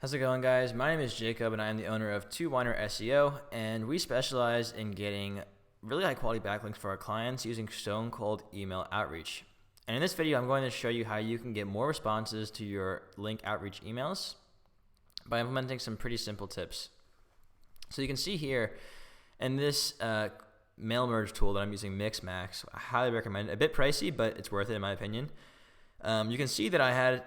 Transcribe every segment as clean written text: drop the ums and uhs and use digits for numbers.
How's it going, guys? My name is Jacob and I am the owner of Tuwiner SEO, and we specialize in getting really high quality backlinks for our clients using stone cold email outreach. And in this video, I'm going to show you how you can get more responses to your link outreach emails by implementing some pretty simple tips. So you can see here in this mail merge tool that I'm using, Mixmax, I highly recommend it. A bit pricey, but it's worth it in my opinion. You can see that I had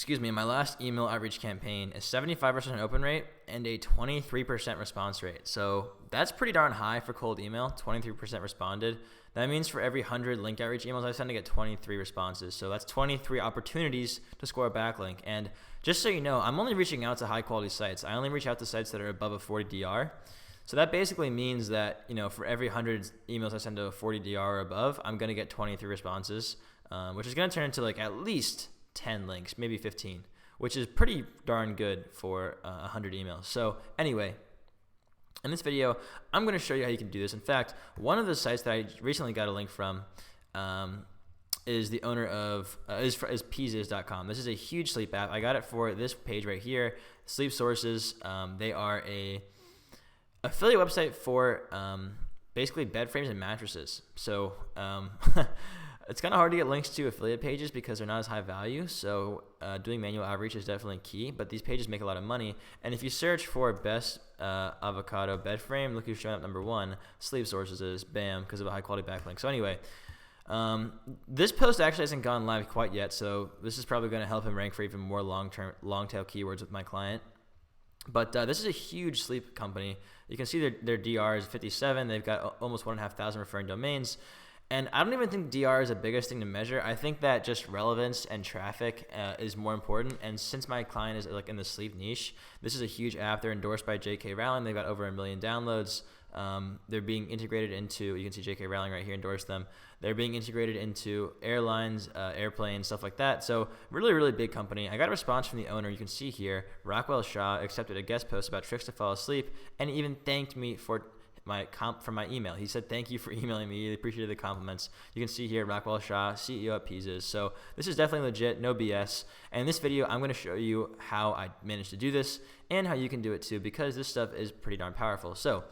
my last email outreach campaign is 75% open rate and a 23% response rate. So that's pretty darn high for cold email, 23% responded. That means for every 100 link outreach emails, I tend to get 23 responses. So that's 23 opportunities to score a backlink. And just so you know, I'm only reaching out to high quality sites. I only reach out to sites that are above a 40 DR. So that basically means that, for every 100 emails I send to a 40 DR or above, I'm going to get 23 responses, which is going to turn into at least 10 links, maybe 15, which is pretty darn good for 100 emails. So anyway, in this video, I'm going to show you how you can do this. In fact, one of the sites that I recently got a link from is the owner of is Peases.com. This is a huge sleep app. I got it for this page right here, Sleep Sources. They are a affiliate website for basically bed frames and mattresses. So it's kind of hard to get links to affiliate pages because they're not as high value. So doing manual outreach is definitely key, but these pages make a lot of money. And if you search for best avocado bed frame, look who's showing up number one. Sleep Sources is, bam, because of a high quality backlink. So anyway, this post actually hasn't gone live quite yet. So this is probably going to help him rank for even more long tail keywords with my client. But this is a huge sleep company. You can see their DR is 57. They've got almost 1,500 referring domains. And I don't even think DR is the biggest thing to measure. I think that just relevance and traffic is more important. And since my client is in the sleep niche, this is a huge app. They're endorsed by J.K. Rowling. They've got over 1 million downloads. They're being integrated into, you can see J.K. Rowling right here endorsed them. They're being integrated into airlines, airplanes, stuff like that. So really, really big company. I got a response from the owner. You can see here, Rockwell Shaw accepted a guest post about tricks to fall asleep and even thanked me for my email. He said, "Thank you for emailing me. He appreciated the compliments." You can see here, Rockwell Shaw, CEO at Peases. So this is definitely legit, no BS. And in this video, I'm going to show you how I managed to do this and how you can do it too, because this stuff is pretty darn powerful. So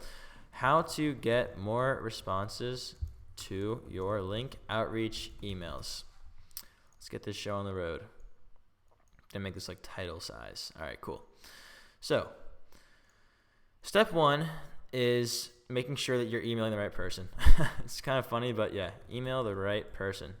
how to get more responses to your link outreach emails. Let's get this show on the road. Gonna make this title size. All right, cool. So step one is making sure that you're emailing the right person. It's kind of funny, but yeah, email the right person.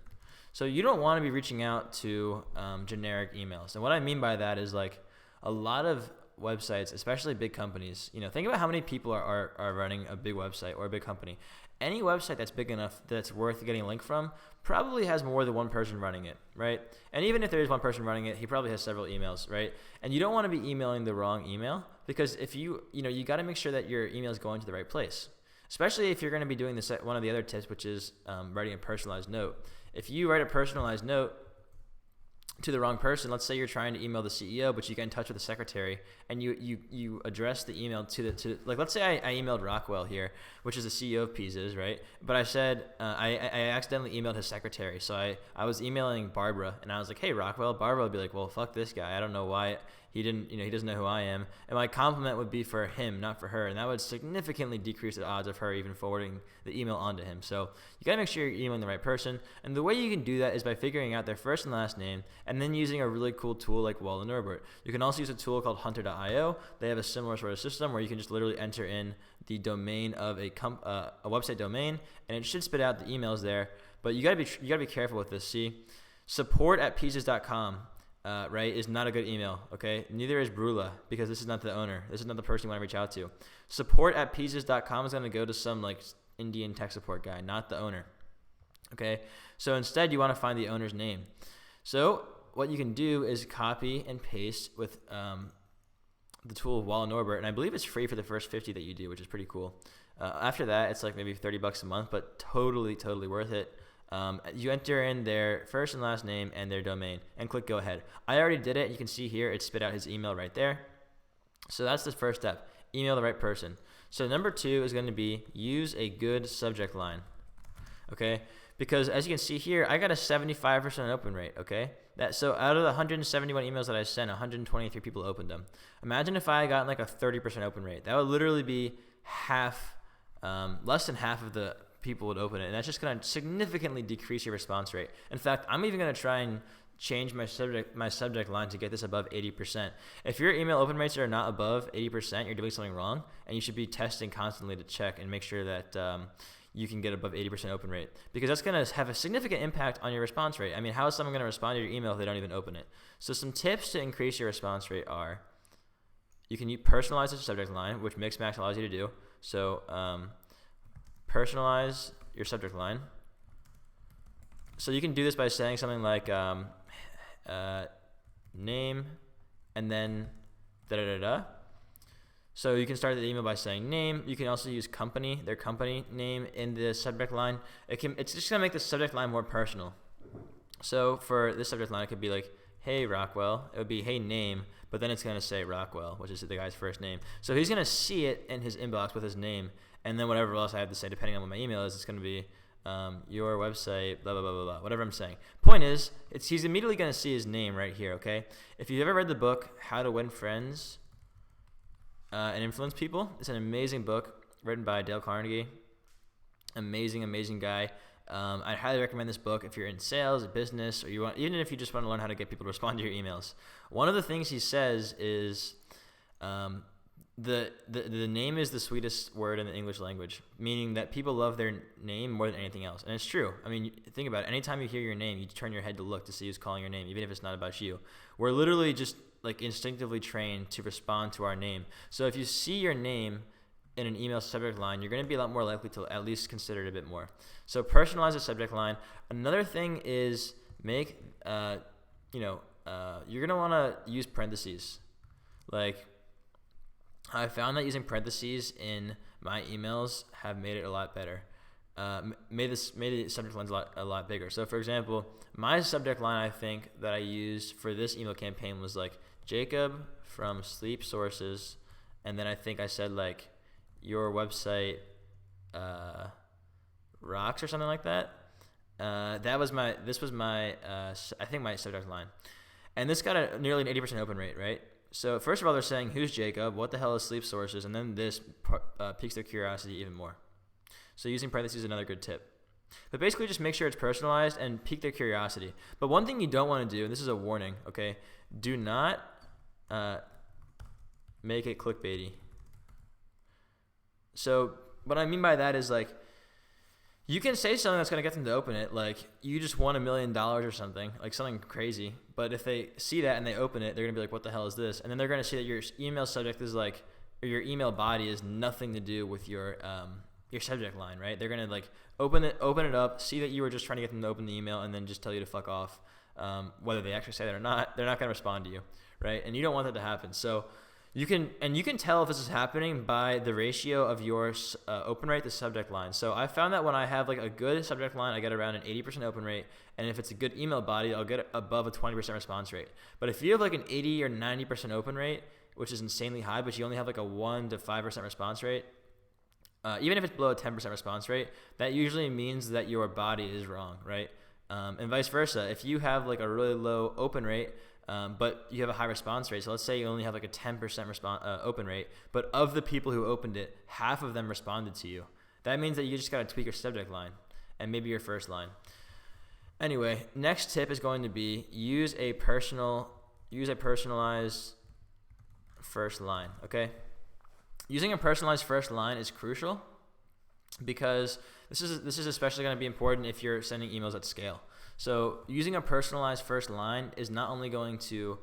So you don't want to be reaching out to generic emails. And what I mean by that is a lot of websites, especially big companies, think about how many people are running a big website or a big company. Any website that's big enough that's worth getting a link from probably has more than one person running it, right? And even if there is one person running it, he probably has several emails, right? And you don't want to be emailing the wrong email, because if you got to make sure that your email is going to the right place, especially if you're going to be doing this. One of the other tips, which is writing a personalized note. If you write a personalized note to the wrong person, let's say you're trying to email the CEO, but you get in touch with the secretary and you address the email to let's say I emailed Rockwell here, which is the CEO of Peases, right? But I said, I accidentally emailed his secretary. So I was emailing Barbara and I was like, "Hey, Rockwell." Barbara would be like, "Well, fuck this guy. I don't know why he didn't, he doesn't know who I am." And my compliment would be for him, not for her. And that would significantly decrease the odds of her even forwarding the email onto him. So you got to make sure you're emailing the right person. And the way you can do that is by figuring out their first and last name and then using a really cool tool like Wall and Norbert. You can also use a tool called Hunter.io. They have a similar sort of system where you can just literally enter in the domain of a website domain, and it should spit out the emails there. But you gotta be careful with this. See, support@peases.com. Right, is not a good email, okay? Neither is Brula, because this is not the owner. This is not the person you want to reach out to. Support@peases.com is going to go to some Indian tech support guy, not the owner, okay? So instead, you want to find the owner's name. So what you can do is copy and paste with the tool Wall and Norbert, and I believe it's free for the first 50 that you do, which is pretty cool. After that, it's maybe $30 a month, but totally worth it. You enter in their first and last name and their domain and click go ahead. I already did it. You can see here it spit out his email right there. So that's the first step. Email the right person. So number two is going to be use a good subject line. Okay? because as you can see here, I got a 75% open rate, okay? So out of the 171 emails that I sent, 123 people opened them. Imagine if I got like a 30% open rate. That would literally be less than half of the people would open it, and that's just going to significantly decrease your response rate. In fact, I'm even going to try and change my subject line to get this above 80%. If your email open rates are not above 80%, you're doing something wrong, and you should be testing constantly to check and make sure that you can get above 80% open rate, because that's going to have a significant impact on your response rate. I mean, how is someone going to respond to your email if they don't even open it? So some tips to increase your response rate are, you can personalize the subject line, which Mixmax allows you to do. So personalize your subject line. So you can do this by saying something like name and then da-da-da-da. So you can start the email by saying name. You can also use company, their company name in the subject line. It's just going to make the subject line more personal. So for this subject line, it could be like, hey, Rockwell. It would be, hey, name, but then it's going to say Rockwell, which is the guy's first name. So he's going to see it in his inbox with his name, and then whatever else I have to say, depending on what my email is, it's going to be your website, blah, blah, blah, blah, blah, whatever I'm saying. Point is, he's immediately going to see his name right here, okay? If you've ever read the book, How to Win Friends and Influence People, it's an amazing book written by Dale Carnegie. Amazing, amazing guy. I highly recommend this book if you're in sales, business, or even if you just want to learn how to get people to respond to your emails. One of the things he says is the name is the sweetest word in the English language, meaning that people love their name more than anything else. And it's true. I mean, think about it. Anytime you hear your name, you turn your head to look to see who's calling your name, even if it's not about you. We're literally just like instinctively trained to respond to our name. So if you see your name in an email subject line, you're going to be a lot more likely to at least consider it a bit more. So personalize the subject line. Another thing is make, you're going to want to use parentheses. Like, I found that using parentheses in my emails have made it a lot better. Made the subject lines a lot bigger. So for example, my subject line I think that I used for this email campaign was like Jacob from Sleep Sources, and then I think I said like your website rocks or something like that. This was my I think my subject line, and this got nearly an 80% open rate, right? So first of all, they're saying, who's Jacob? What the hell is Sleep Sources? And then this piques their curiosity even more. So using parentheses is another good tip. But basically just make sure it's personalized and pique their curiosity. But one thing you don't want to do, and this is a warning, okay? Do not make it clickbaity. So what I mean by that is like, you can say something that's going to get them to open it, like you just won $1 million or something, like something crazy. But if they see that and they open it, they're going to be like, what the hell is this? And then they're going to see that your email subject is like, or your email body is nothing to do with your subject line, right? They're going to like open it up, see that you were just trying to get them to open the email, and then just tell you to fuck off. Whether they actually say that or not, they're not going to respond to you, right? And you don't want that to happen. So you can tell if this is happening by the ratio of your open rate to subject line. So I found that when I have like a good subject line, I get around an 80% open rate, and if it's a good email body, I'll get above a 20% response rate. But if you have like an 80 or 90% open rate, which is insanely high, but you only have like a 1 to 5% response rate, even if it's below a 10% response rate, that usually means that your body is wrong, right? And vice versa. If you have like a really low open rate, but you have a high response rate. So let's say you only have like a 10% open rate, but of the people who opened it, half of them responded to you. That means that you just got to tweak your subject line and maybe your first line. Anyway, next tip is going to be use a personalized first line, okay? Using a personalized first line is crucial because this is especially going to be important if you're sending emails at scale. So using a personalized first line is not only going to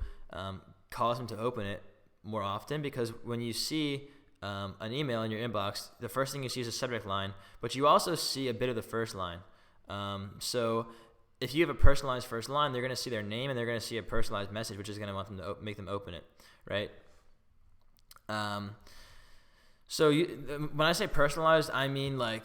cause them to open it more often, because when you see an email in your inbox, the first thing you see is a subject line, but you also see a bit of the first line. So if you have a personalized first line, they're going to see their name and they're going to see a personalized message, which is going to want them to make them open it, right? So when I say personalized, I mean like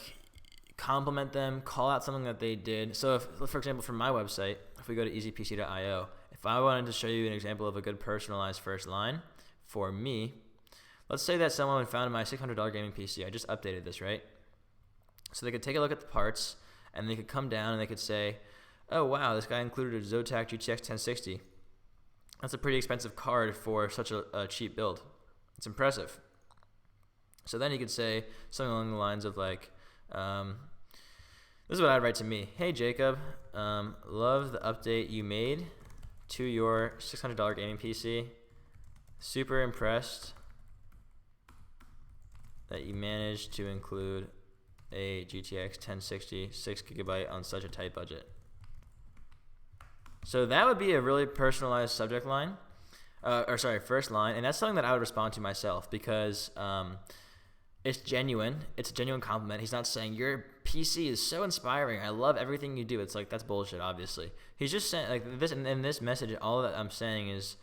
compliment them, call out something that they did. So if, for example, from my website, if we go to easypc.io, if I wanted to show you an example of a good personalized first line for me, let's say that someone found my $600 gaming PC. I just updated this, right? So they could take a look at the parts, And they could come down and they could say, oh wow, this guy included a Zotac GTX 1060. That's a pretty expensive card for such a cheap build. It's impressive. So then you could say something along the lines of like, this is what I'd write to me. Hey Jacob, love the update you made to your $600 gaming PC. Super impressed that you managed to include a GTX 1060 6GB on such a tight budget. So that would be a really personalized subject line, first line, and that's something that I would respond to myself because it's genuine. It's a genuine compliment. He's not saying your PC is so inspiring. I love everything you do. It's like that's bullshit. Obviously, he's just saying like this. And in this message, all that I'm saying is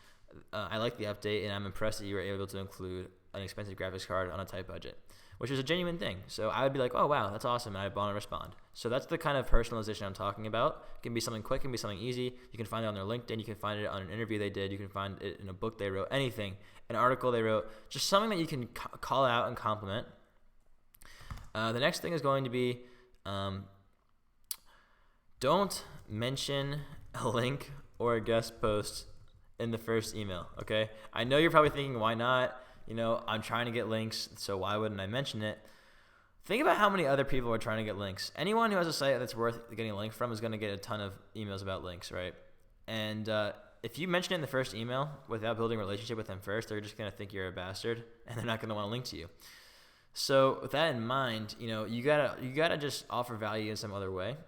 I like the update, and I'm impressed that you were able to include an expensive graphics card on a tight budget, which is a genuine thing. So I would be like, oh wow, that's awesome, and I'd want to respond. So that's the kind of personalization I'm talking about. It can be something quick, it can be something easy. You can find it on their LinkedIn, you can find it on an interview they did, you can find it in a book they wrote, anything, an article they wrote, just something that you can call out and compliment. The next thing is going to be, don't mention a link or a guest post in the first email, okay? I know you're probably thinking, why not? You know, I'm trying to get links, so why wouldn't I mention it? Think about how many other people are trying to get links. Anyone who has a site that's worth getting a link from is going to get a ton of emails about links, right? And if you mention it in the first email without building a relationship with them first, they're just going to think you're a bastard, and they're not going to want to link to you. So with that in mind, you know, you gotta just offer value in some other way.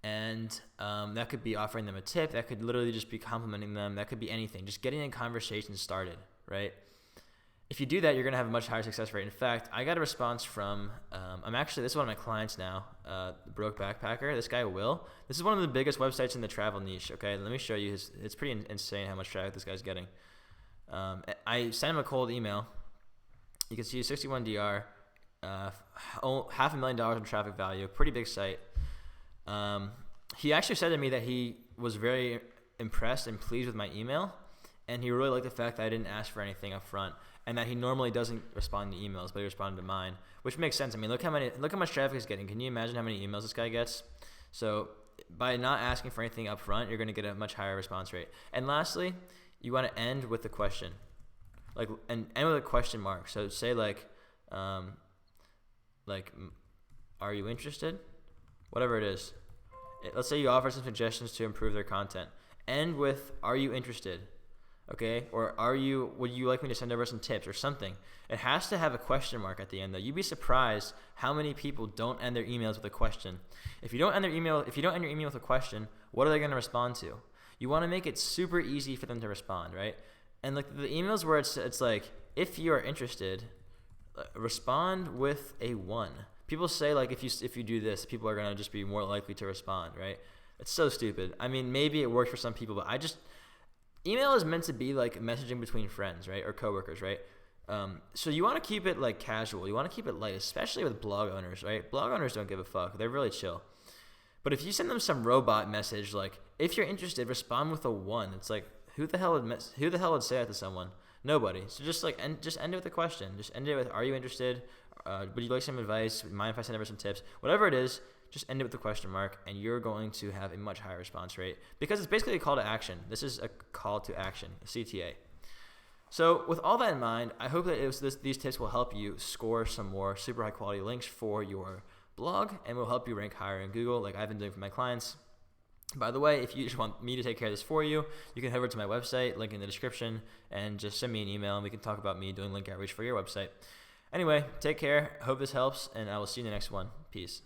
And that could be offering them a tip. That could literally just be complimenting them. That could be anything. Just getting a conversation started, right? If you do that, you're going to have a much higher success rate. In fact, I got a response from, this is one of my clients now, the Broke Backpacker. This guy, Will. This is one of the biggest websites in the travel niche, okay? Let me show you. It's pretty insane how much traffic this guy's getting. I sent him a cold email. You can see 61 DR, $500,000 in traffic value, pretty big site. He actually said to me that he was very impressed and pleased with my email, and he really liked the fact that I didn't ask for anything up front, and that he normally doesn't respond to emails, but he responded to mine, which makes sense. I mean, look how much traffic he's getting. Can you imagine how many emails this guy gets? So by not asking for anything up front, you're going to get a much higher response rate. And lastly, you want to end with the question, and end with a question mark. So say are you interested? Whatever it is. Let's say you offer some suggestions to improve their content. End with, are you interested? Okay? Or would you like me to send over some tips or something? It has to have a question mark at the end though. You'd be surprised how many people don't end their emails with a question. If you don't end your email with a question, what are they going to respond to? You want to make it super easy for them to respond, right? And like the emails where it's like, if you are interested, respond with a 1. People say like if you do this, people are gonna just be more likely to respond, right? It's so stupid. I mean, maybe it works for some people, but email is meant to be like messaging between friends, right, or coworkers, right? So you want to keep it like casual. You want to keep it light, especially with blog owners, right? Blog owners don't give a fuck. They're really chill. But if you send them some robot message like, if you're interested, respond with a 1. It's like, who the hell would say that to someone? Nobody. So just end it with a question. Just end it with, are you interested? Would you like some advice? Mind if I send over some tips? Whatever it is, just end it with a question mark, and you're going to have a much higher response rate because it's basically a call to action. This is a call to action, a CTA. So with all that in mind, I hope that these tips will help you score some more super high quality links for your blog and will help you rank higher in Google like I've been doing for my clients. By the way, if you just want me to take care of this for you, you can head over to my website, link in the description, and just send me an email, and we can talk about me doing link outreach for your website. Anyway, take care. Hope this helps, and I will see you in the next one. Peace.